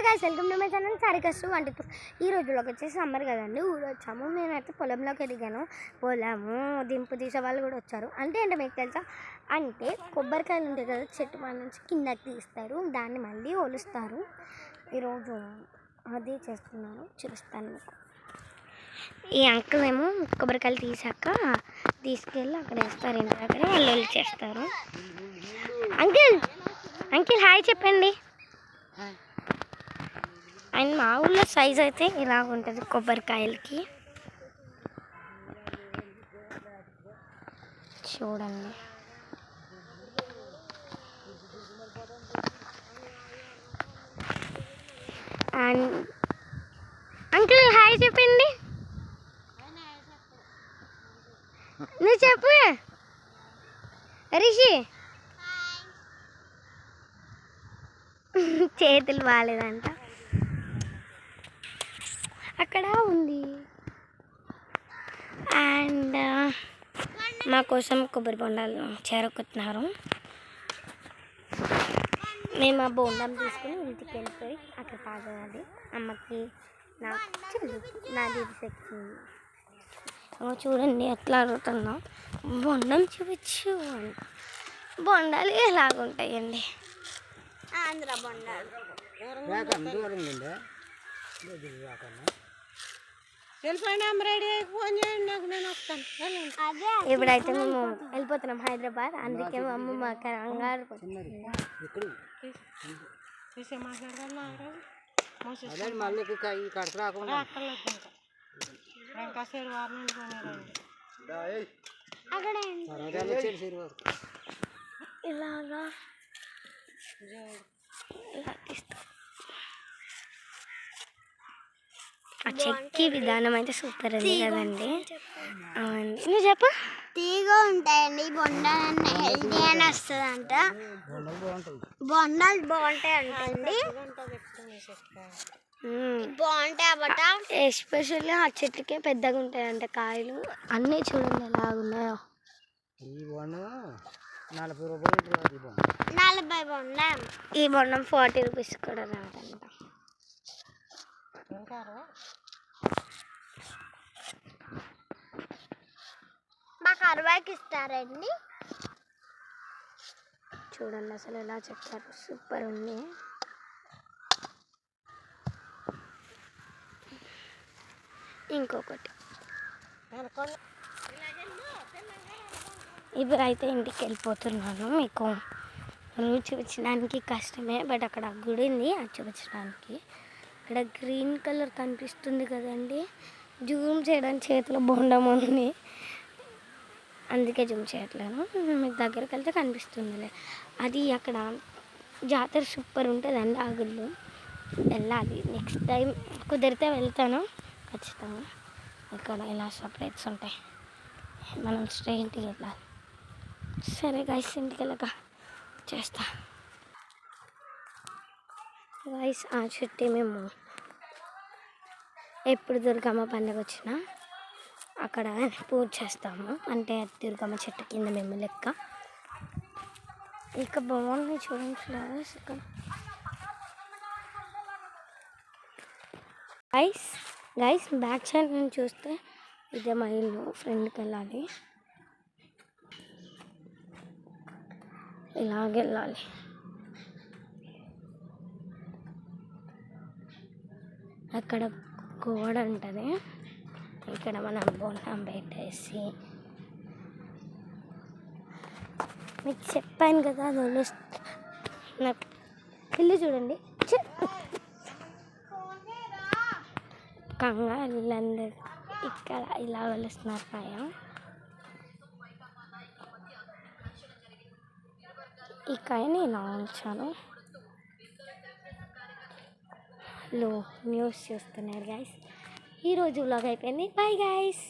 Guys welcome to my channel సారికస్సు వంటితో ఈ రోజులోకి వచ్చేసి సమ్మర్ కదండి ఊరు వచ్చాము. నేనైతే పొలంలోకి దిగాను. పొలము దింపు తీసే వాళ్ళు కూడా వచ్చారు. అంటే మీకు తెలుసా, అంటే కొబ్బరికాయలు ఉంటాయి కదా, చెట్టు మన నుంచి కిందకి తీస్తారు, దాన్ని మళ్ళీ ఒలుస్తారు. ఈరోజు అది చేస్తున్నాను, చూపిస్తాను మీకు. ఈ అంకుల్ ఏమో కొబ్బరికాయలు తీసాక తీసుకెళ్ళి అక్కడ వేస్తారు, ఇంటి దగ్గర వాళ్ళు ఒలి చేస్తారు. అంకిల్ అంకిల్ హాయ్ చెప్పండి. అండ్ మా ఊళ్ళో సైజ్ అయితే ఇలా ఉంటుంది కొబ్బరికాయలకి, చూడండి. అండ్ అంకుల్ హాయ్ చెప్పండి. నువ్వు చెప్పు రిషి. చేతులు బాగాలేదంట, అక్కడ ఉంది. అండ్ మా కోసం కొబ్బరి బొండాలు చేరుకుతున్నారు. మేము ఆ బొండం తీసుకుని ఇంటికి వెళ్ళిపోయి అక్కడ తాగేది. అమ్మకి నాది సెక్కింది. చూడండి ఎట్లా అడుగుతున్నా, బొండం చూపించు. బొండాలు ఎలాగుంటాయండి, ఆంధ్ర బొండాలు. ఇప్పుడైతే మేము వెళ్ళిపోతున్నాం హైదరాబాద్. అందుకే మా అమ్మ మా కంగారు. ఇలాగా ఇలా తీస్తాం. ఆ చెక్కి విధానం అయితే సూపర్ ఉంది కదండి. నువ్వు చెప్ప. తీగా ఉంటాయండి బొండాలు, హెల్దీ అని వస్తుందంట. బొండాలు బాగుంటాయి అంటండి, బాగుంటాయి అన్నమాట. ఎస్పెషల్లీ ఆ చెట్టుకే పెద్దగా ఉంటాయంట కాయలు. అన్నీ చూడండి ఎలా ఉన్నాయో. ఈ బొండం 40 రూపీస్ కూడా రాదంట. మాకు 60కి ఇస్తారండి. చూడండి అసలు ఎలా చెప్తారు, సూపర్ ఉంది. ఇంకొకటి ఇప్పుడైతే ఇంటికి వెళ్ళిపోతున్నాను. మీకు రోజు చూపించడానికి కష్టమే, బట్ అక్కడ గుడి ఉంది, అది చూపించడానికి. ఇక్కడ గ్రీన్ కలర్ కనిపిస్తుంది కదండి, జూమ్ చేయడానికి చేతిలో బొండం ఉంది, అందుకే జూమ్ చేయట్లేదు. మీకు దగ్గరికి వెళ్తే కనిపిస్తుందిలే. అది అక్కడ జాతర సూపర్ ఉంటుందండి. ఆ గుళ్ళు వెళ్ళాలి, నెక్స్ట్ టైం కుదిరితే వెళ్తాను ఖచ్చితంగా. ఇక్కడ ఇలా సపరేట్స్ ఉంటాయి, మనం స్ట్రైట్గా వెళ్ళాలి. సరే గైస్, ఇంటికి వెళ్ళక చేస్తా. గైస్ ఆ చుట్టూ మేము ఎప్పుడు దుర్గమ్మ పండుగ వచ్చినా అక్కడ పూజ చేస్తాము. అంటే దుర్గమ్మ చెట్టు కింద మేము లెక్క. ఇక బాగుంది చూడండి ఫ్లవర్స్ ఇక్కడ. గైస్ బ్యాక్ సైడ్ నుంచి చూస్తే ఇదే మా ఇల్లు. ఫ్రెండ్కి వెళ్ళాలి, ఇలాగెళ్ళాలి. అక్కడ గోడ ఉంటుంది, ఇక్కడ మనం బొండం పెట్టేసి, మీకు చెప్పాను కదా అది నాకు ఇల్లు చూడండి. కంగారులందరూ ఇక్కడ ఇలా వెలుస్తున్నారు కాయ. ఈ కాయని ఇలా ఉంచాను. న్యూస్ చూస్తున్నారు గైస్. ఈరోజు వ్లాగ్ అయిపోయింది. Bye guys.